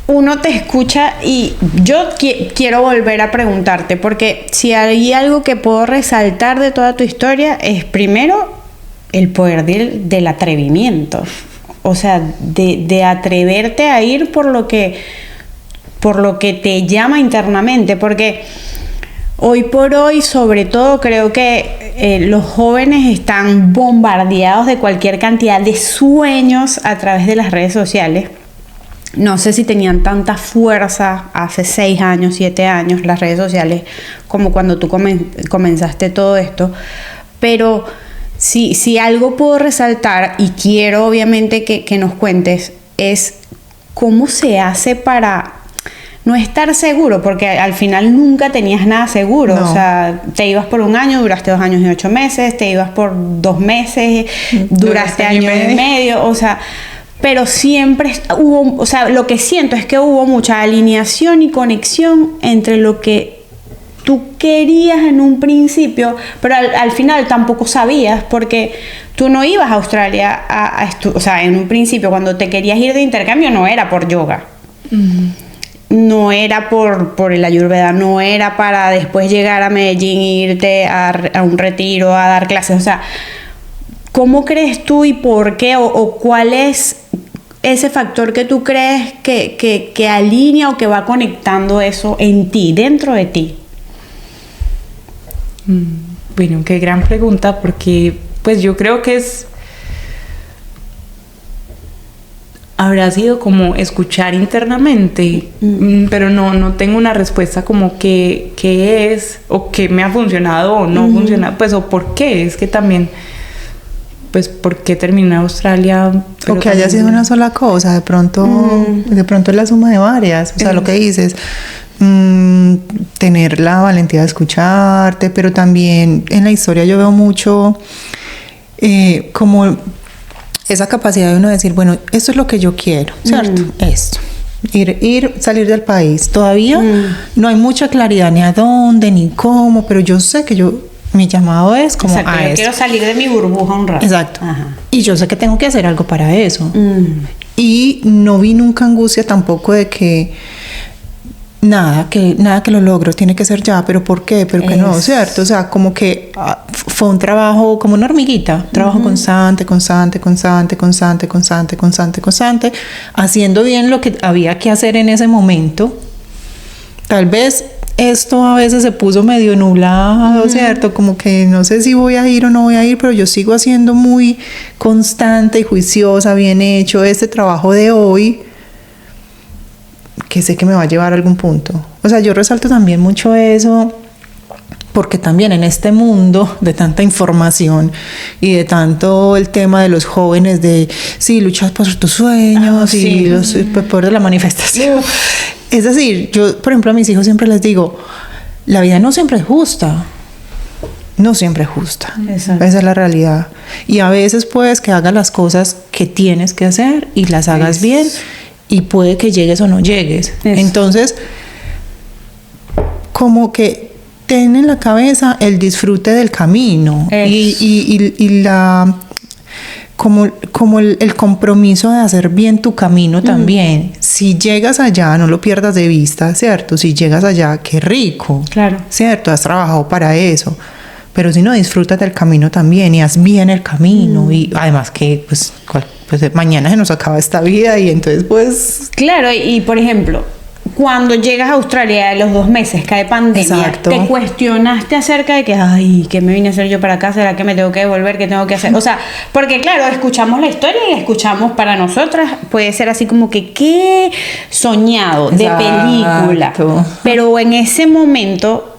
Uno te escucha y yo quiero volver a preguntarte, porque si hay algo que puedo resaltar de toda tu historia es primero el poder del atrevimiento. O sea, de atreverte a ir por lo que te llama internamente, porque hoy por hoy, sobre todo, creo que los jóvenes están bombardeados de cualquier cantidad de sueños a través de las redes sociales. No sé si tenían tanta fuerza hace 6 años, 7 años las redes sociales como cuando tú comenzaste todo esto, pero si algo puedo resaltar y quiero obviamente que nos cuentes es cómo se hace para no estar seguro, porque al final nunca tenías nada seguro. No. O sea, te ibas por 1 año, duraste 2 años y 8 meses, te ibas por 2 meses, duraste año y medio, o sea, pero siempre hubo, o sea, lo que siento es que hubo mucha alineación y conexión entre lo que tú querías en un principio, pero al final tampoco sabías, porque tú no ibas a Australia o sea, en un principio cuando te querías ir de intercambio no era por yoga, no era por el Ayurveda, no era para después llegar a Medellín e irte a un retiro a dar clases. O sea, ¿cómo crees tú y por qué o cuál es ese factor que tú crees que alinea o que va conectando eso en ti, dentro de ti? Bueno, qué gran pregunta, porque pues yo creo que habrá sido como escuchar internamente, pero no tengo una respuesta como qué es o qué me ha funcionado o no funcionado, pues o por qué, es que también pues por qué terminé en Australia, o que haya sido una sola cosa, de pronto es la suma de varias, o sea, lo que dices, tener la valentía de escucharte, pero también en la historia yo veo mucho como esa capacidad de uno decir, bueno, esto es lo que yo quiero, ¿cierto? Esto. Salir del país. Todavía no hay mucha claridad ni a dónde, ni cómo, pero yo sé que mi llamado es como exacto, yo quiero salir de mi burbuja un rato. Exacto. Ajá. Y yo sé que tengo que hacer algo para eso. Y no vi nunca angustia tampoco de que nada que lo logro, tiene que ser ya, pero ¿por qué? Pero que no, ¿cierto? O sea, como que fue un trabajo como una hormiguita, trabajo constante, haciendo bien lo que había que hacer en ese momento. Tal vez esto a veces se puso medio nublado, ¿cierto? Como que no sé si voy a ir o no voy a ir, pero yo sigo haciendo muy constante y juiciosa, bien hecho este trabajo de hoy, que sé que me va a llevar a algún punto. O sea, yo resalto también mucho eso, porque también en este mundo de tanta información y de tanto el tema de los jóvenes de, sí, luchas por tus sueños y los por de la manifestación. Es decir, yo, por ejemplo, a mis hijos siempre les digo, la vida no siempre es justa. No siempre es justa. Exacto. Esa es la realidad. Y a veces puedes que hagas las cosas que tienes que hacer y las hagas bien, y puede que llegues o no llegues. Entonces, como que ten en la cabeza el disfrute del camino y la como el compromiso de hacer bien tu camino también. Si llegas allá, no lo pierdas de vista, ¿cierto? Si llegas allá, qué rico. Claro. ¿Cierto? Has trabajado para eso. Pero si no, disfrutas del camino también y haz bien el camino. Y además que, pues mañana se nos acaba esta vida y entonces, pues... Claro, y por ejemplo, cuando llegas a Australia a los 2 meses, cae pandemia, exacto, te cuestionaste acerca de que, ay, ¿qué me vine a hacer yo para acá? ¿Será que me tengo que devolver? ¿Qué tengo que hacer? O sea, porque claro, escuchamos la historia y la escuchamos para nosotras, puede ser así como que, qué soñado, exacto, de película. Pero en ese momento...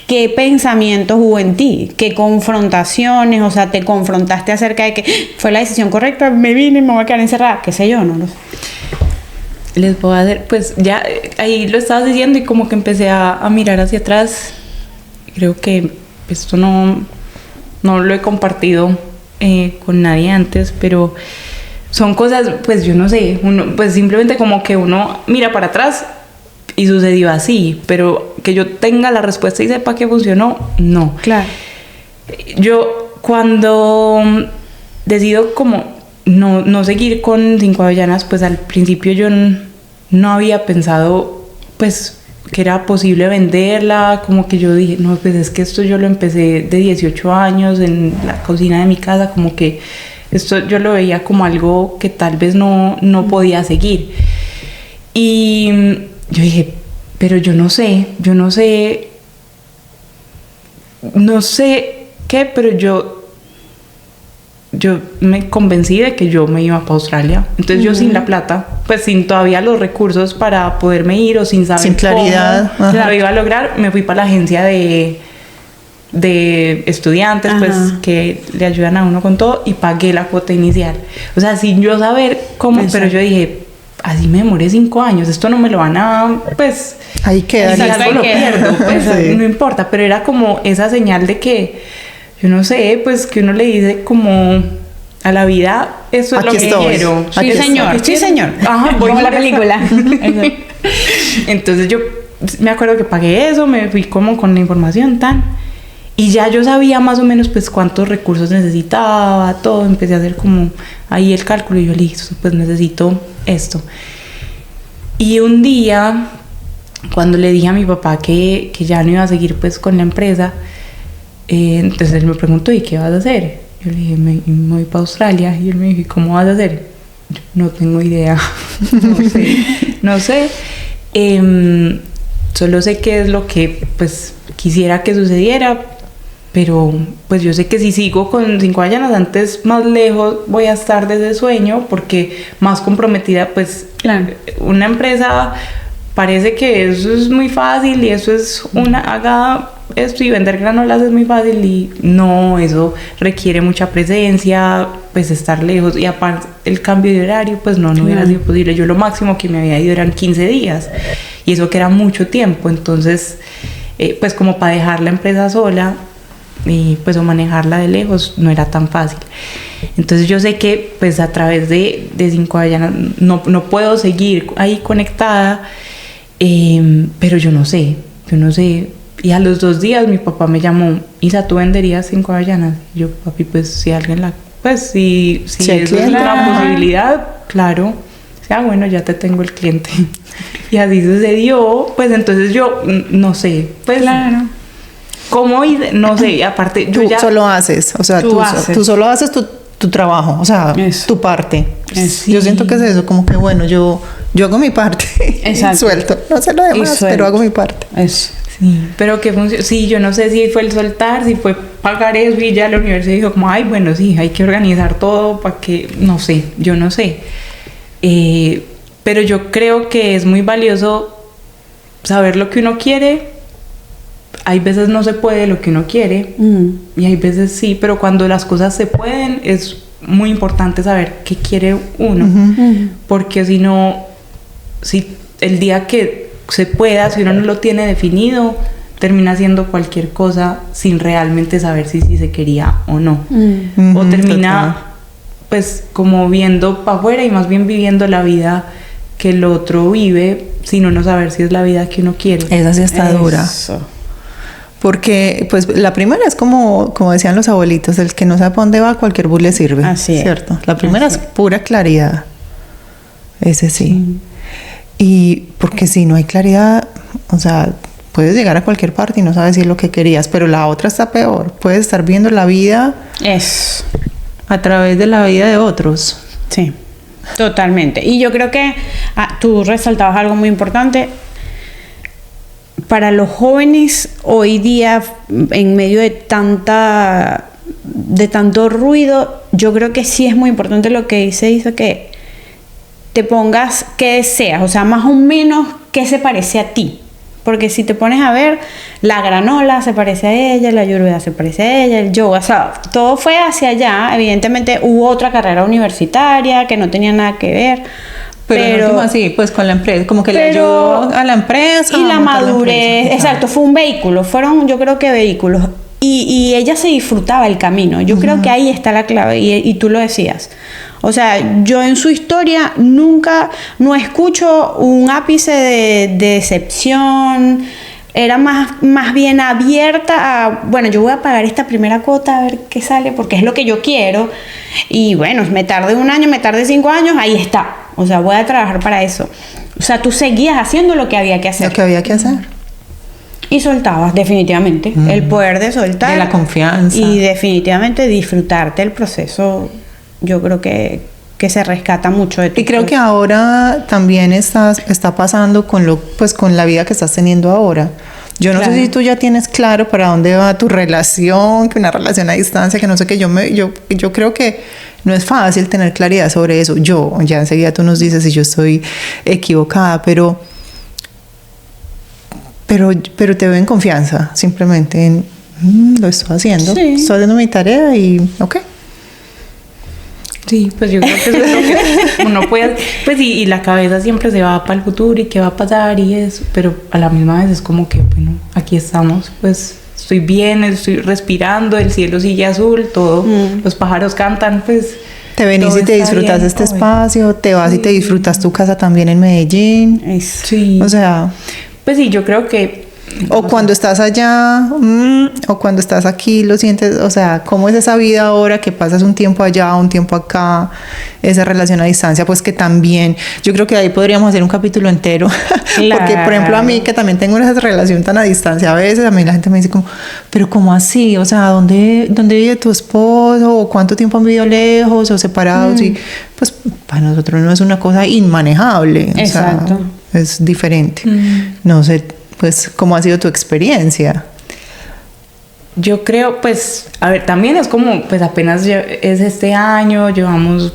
¿qué pensamientos hubo en ti? ¿Qué confrontaciones? O sea, ¿te confrontaste acerca de que fue la decisión correcta? Me vine y me voy a quedar encerrada. ¿Qué sé yo? No lo sé. les puedo hacer, pues ya ahí lo estabas diciendo y como que empecé a mirar hacia atrás. Creo que esto no lo he compartido con nadie antes, pero son cosas, pues yo no sé, uno, pues simplemente como que uno mira para atrás y sucedió así, pero que yo tenga la respuesta y sepa que funcionó, no. Claro. Yo cuando decido como no seguir con Cinco Avellanas, pues al principio yo no había pensado pues que era posible venderla, como que yo dije, no, pues es que esto yo lo empecé de 18 años en la cocina de mi casa, como que esto yo lo veía como algo que tal vez no podía seguir. Y yo dije, pero yo no sé qué, pero yo me convencí de que yo me iba para Australia. Entonces yo sin la plata, pues sin todavía los recursos para poderme ir o sin saber sin claridad cómo lo iba a lograr, me fui para la agencia de estudiantes, pues que le ayudan a uno con todo, y pagué la cuota inicial. O sea, sin yo saber cómo, pero yo dije, así me demoré 5 años, esto no me lo van a, pues ahí queda, si algo lo pierdo, pues sí. No importa, pero era como esa señal de que yo no sé, pues que uno le dice como a la vida, eso es aquí lo que estoy. quiero. Sí, señor, sí, señor. Ajá, voy como por la película. Entonces yo me acuerdo que pagué eso, me fui como con la información tan, y ya yo sabía más o menos pues cuántos recursos necesitaba, todo, empecé a hacer como ahí el cálculo y yo listo, pues necesito esto. Y un día, cuando le dije a mi papá que ya no iba a seguir pues con la empresa, entonces él me preguntó, ¿y qué vas a hacer? Yo le dije, me voy para Australia. Y él me dijo, ¿cómo vas a hacer? Yo, no tengo idea. No sé. Solo sé qué es lo que pues quisiera que sucediera, pero pues yo sé que si sigo con Cinco Avellanas, antes más lejos voy a estar de ese sueño, porque más comprometida, pues Claro. una empresa parece que eso es muy fácil y eso es haga esto y vender granolas es muy fácil, y no, eso requiere mucha presencia, pues estar lejos, y aparte el cambio de horario pues no hubiera sido posible. Yo lo máximo que me había ido eran 15 días y eso que era mucho tiempo, entonces pues como para dejar la empresa sola y pues o manejarla de lejos no era tan fácil. Entonces yo sé que pues a través de Cinco Avellanas no puedo seguir ahí conectada, pero yo no sé. Y a los 2 días mi papá me llamó, Isa, ¿tú venderías Cinco Avellanas? Y yo, papi, pues si alguien pues si eso es la posibilidad, claro. O sea, bueno, ya te tengo el cliente. Y así sucedió, pues entonces yo no sé, pues Claro. cómo, no sé, aparte yo Tú ya solo haces, o sea, tú solo haces tu trabajo, o sea, Eso. tu parte. Eso. Yo siento que es eso, como que bueno, yo hago mi parte. Exacto. Suelto, no sé lo Y demás, suelto. pero hago mi parte. Eso. sí, pero que funciona. Sí, yo no sé si fue el soltar, si fue pagar eso, y ya la universidad dijo como, ay, bueno, sí, hay que organizar todo para que, no sé, yo no sé. Pero yo creo que es muy valioso saber lo que uno quiere. Hay veces no se puede lo que uno quiere y hay veces sí, pero cuando las cosas se pueden es muy importante saber qué quiere uno, porque si no, si el día que se pueda, si uno no lo tiene definido, termina haciendo cualquier cosa sin realmente saber si se quería o no, o termina Total. pues como viendo para afuera y más bien viviendo la vida que el otro vive sin uno saber si es la vida que uno quiere. Esa sí está dura. Eso. Porque, pues, la primera es como decían los abuelitos, el que no sabe para dónde va, cualquier bus le sirve. Así es. ¿Cierto? La primera Así es pura claridad. Ese sí. Y porque si no hay claridad, o sea, puedes llegar a cualquier parte y no sabes si es lo que querías, pero la otra está peor. Puedes estar viendo la vida Eso. a través de la vida de otros. Sí, totalmente. Y yo creo que tú resaltabas algo muy importante. Para los jóvenes hoy día, en medio de tanto ruido, yo creo que sí es muy importante lo que dice que te pongas qué deseas, o sea, más o menos qué se parece a ti. Porque si te pones a ver, la granola se parece a ella, la ayurveda se parece a ella, el yoga, o sea, todo fue hacia allá. Evidentemente hubo otra carrera universitaria que no tenía nada que ver, Pero no así, pues con la empresa, como que le ayudó a la empresa. Y la montar madurez, empresa. exacto, fue un vehículo, fueron yo creo que vehículos. Y ella se disfrutaba el camino. Yo creo que ahí está la clave, y tú lo decías. O sea, yo en su historia nunca, no escucho un ápice de decepción. Era más bien abierta a, bueno, yo voy a pagar esta primera cuota a ver qué sale, porque es lo que yo quiero. Y bueno, me tardé 1 año, me tardé 5 años, ahí está. O sea, voy a trabajar para eso. O sea, tú seguías haciendo lo que había que hacer. Lo que había que hacer. Y soltabas, definitivamente. El poder de soltar. De la confianza. Y definitivamente disfrutarte el proceso. Yo creo que se rescata mucho de tu Y creo que ahora también está pasando con la vida que estás teniendo ahora. Yo no sé si tú ya tienes claro para dónde va tu relación, que una relación a distancia, que no sé qué. Yo creo que no es fácil tener claridad sobre eso. Ya enseguida tú nos dices si yo estoy equivocada, pero te veo en confianza, simplemente lo estoy haciendo. Sí. Estoy haciendo mi tarea y ok. Sí, pues yo creo que eso es lo que uno puede, pues y la cabeza siempre se va para el futuro y qué va a pasar y eso, pero a la misma vez es como que, bueno, aquí estamos, pues estoy bien, estoy respirando, el cielo sigue azul, todo, los pájaros cantan, pues. Te venís y te disfrutas de este espacio, te vas y te disfrutas tu casa también en Medellín. Eso. Sí. O sea, pues sí, yo creo que o cuando estás allá, o cuando estás aquí, lo sientes, o sea, ¿cómo es esa vida ahora que pasas un tiempo allá, un tiempo acá, esa relación a distancia? Pues que también, yo creo que ahí podríamos hacer un capítulo entero, Claro. porque por ejemplo a mí que también tengo esa relación tan a distancia, a veces a mí la gente me dice como, pero ¿cómo así? O sea, ¿dónde vive tu esposo? ¿O cuánto tiempo han vivido lejos o separados? Y pues para nosotros no es una cosa inmanejable, Exacto. o sea, es diferente. No sé, pues, ¿cómo ha sido tu experiencia? yo creo, pues, a ver, también es como, pues apenas es este año, llevamos,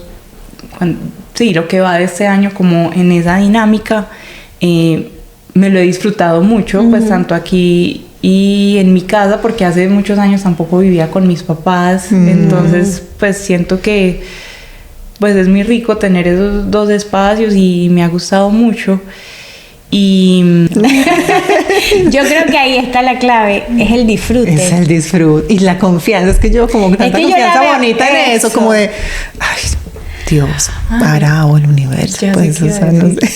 sí, lo que va de este año como en esa dinámica, me lo he disfrutado mucho, pues tanto aquí y en mi casa, porque hace muchos años tampoco vivía con mis papás, entonces pues siento que pues es muy rico tener esos 2 espacios y me ha gustado mucho. Y Yo creo que ahí está la clave, es el disfrute. Es el disfrute y la confianza. Es que yo como que tanta que yo la confianza veo bonita en eso, como de, ay, Dios, para o el universo. ya Pues, sé o qué sea, iba a no decir.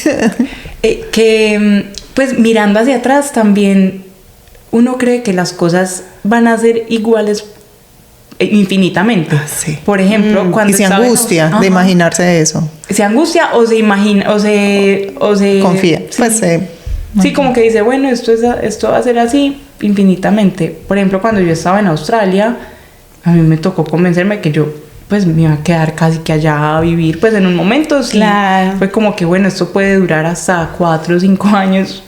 sé. Que pues mirando hacia atrás también uno cree que las cosas van a ser iguales infinitamente. Sí. Por ejemplo, cuando Y se estaba angustia Ajá. de imaginarse eso. Se angustia o se imagina o se Confía. sí. Pues Sí, como que dice, bueno, esto va a ser así infinitamente. Por ejemplo, cuando yo estaba en Australia, a mí me tocó convencerme que yo pues me iba a quedar casi que allá a vivir, pues en un momento sí. Claro. Fue como que bueno, esto puede durar hasta 4 o 5 años.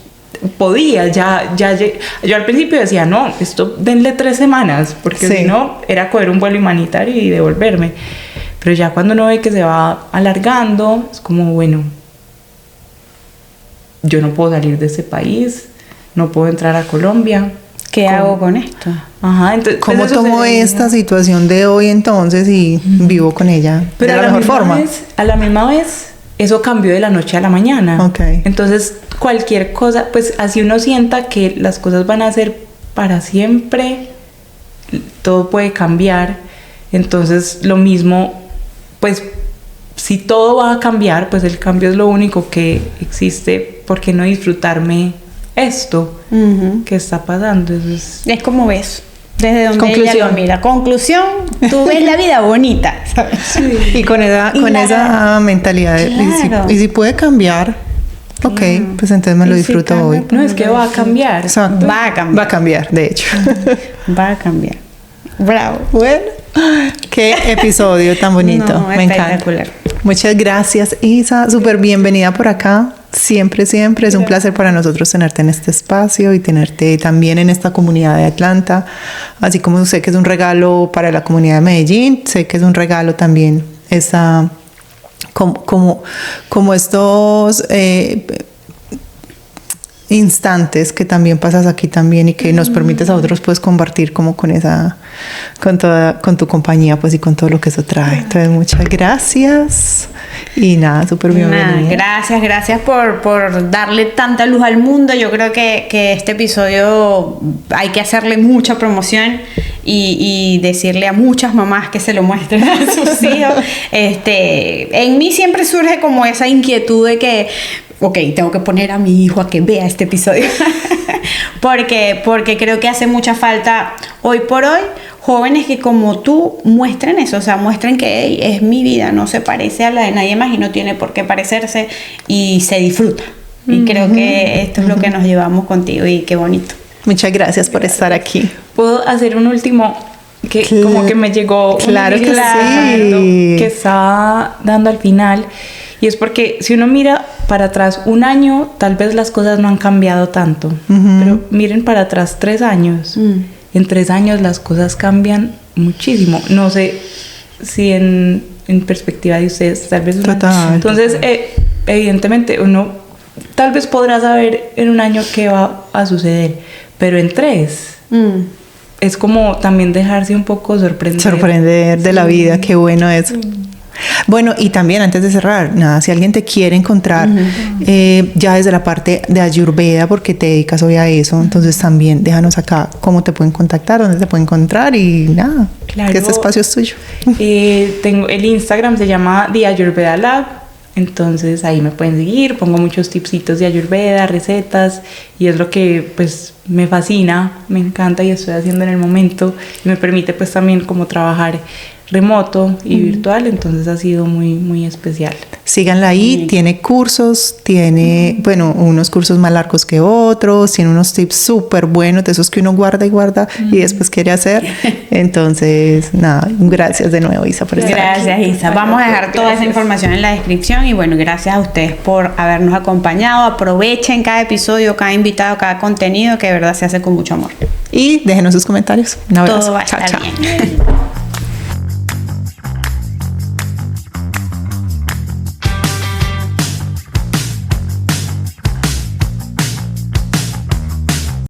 Podía, yo al principio decía, no, esto denle 3 semanas, porque Sí. si no, era coger un vuelo humanitario y devolverme. Pero ya cuando uno ve que se va alargando, es como, bueno, yo no puedo salir de este país, no puedo entrar a Colombia. ¿Qué hago con esto? Ajá, entonces... ¿cómo pues eso tomo se- esta situación de hoy entonces y vivo con ella Pero de a la mejor misma forma? vez, a la misma vez, eso cambió de la noche a la mañana. Ok. Entonces, cualquier cosa, pues así uno sienta que las cosas van a ser para siempre, todo puede cambiar. Entonces, lo mismo, pues, si todo va a cambiar, pues el cambio es lo único que existe. ¿Por qué no disfrutarme esto que está pasando? Eso Es como ves, desde donde ella Conclusión. lo mira. Conclusión, tú ves la vida bonita, ¿sabes? Y con esa, Y con la- esa mentalidad, Claro. y si puede cambiar, ok, pues entonces me lo Y si disfruto cambia, hoy. pues No, es que va a cambiar. Exacto. Va a cambiar. Va a cambiar, de hecho. Va a cambiar. Bravo. Bueno, qué episodio tan bonito. No, me encanta. espectacular. Muchas gracias, Isa. Súper bienvenida por acá. Siempre es un placer para nosotros tenerte en este espacio y tenerte también en esta comunidad de Atlanta. Así como sé que es un regalo para la comunidad de Medellín, sé que es un regalo también esa, como estos instantes que también pasas aquí también y que nos permites a otros pues compartir como con esa, con tu compañía pues y con todo lo que eso trae. Entonces muchas gracias y nada, súper bienvenida. Gracias por darle tanta luz al mundo. Yo creo que este episodio hay que hacerle mucha promoción y decirle a muchas mamás que se lo muestren a sus hijos. En mí siempre surge como esa inquietud de que tengo que poner a mi hijo a que vea este episodio. porque creo que hace mucha falta hoy por hoy jóvenes que como tú muestren eso, o sea, muestren que hey, es mi vida, no se parece a la de nadie más y no tiene por qué parecerse y se disfruta. Y creo que esto es lo que nos llevamos contigo y qué bonito. Muchas gracias por estar aquí. ¿Puedo hacer un último que como que me llegó? Claro que sí. Que estaba dando al final. Y es porque si uno mira para atrás un año, tal vez las cosas no han cambiado tanto. Pero miren para atrás 3 años. En 3 años las cosas cambian muchísimo. No sé si en perspectiva de ustedes, tal vez... Total. Entonces, evidentemente, uno tal vez podrá saber en un año qué va a suceder. Pero en 3... es como también dejarse un poco sorprender de la vida. Qué bueno eso. Bueno, y también antes de cerrar, nada, si alguien te quiere encontrar ya desde la parte de Ayurveda, porque te dedicas hoy a eso, entonces también déjanos acá cómo te pueden contactar, dónde te pueden encontrar y nada, claro, que este espacio es tuyo. Tengo el Instagram, se llama The Ayurveda Lab, entonces ahí me pueden seguir, pongo muchos tipsitos de Ayurveda, recetas, y es lo que pues me fascina, me encanta y estoy haciendo en el momento, y me permite pues también como trabajar remoto y virtual, entonces ha sido muy, muy especial. Síganla ahí, tiene cursos, tiene, bueno, unos cursos más largos que otros, tiene unos tips súper buenos, de esos que uno guarda y guarda y después quiere hacer. Entonces, nada, gracias de nuevo, Isa, por estar aquí. Gracias, Isa. Vamos a dejar toda esa información en la descripción y bueno, gracias a ustedes por habernos acompañado. Aprovechen cada episodio, cada invitado, cada contenido, que de verdad se hace con mucho amor. Y déjenos sus comentarios. Un abrazo. Todo va a estar bien.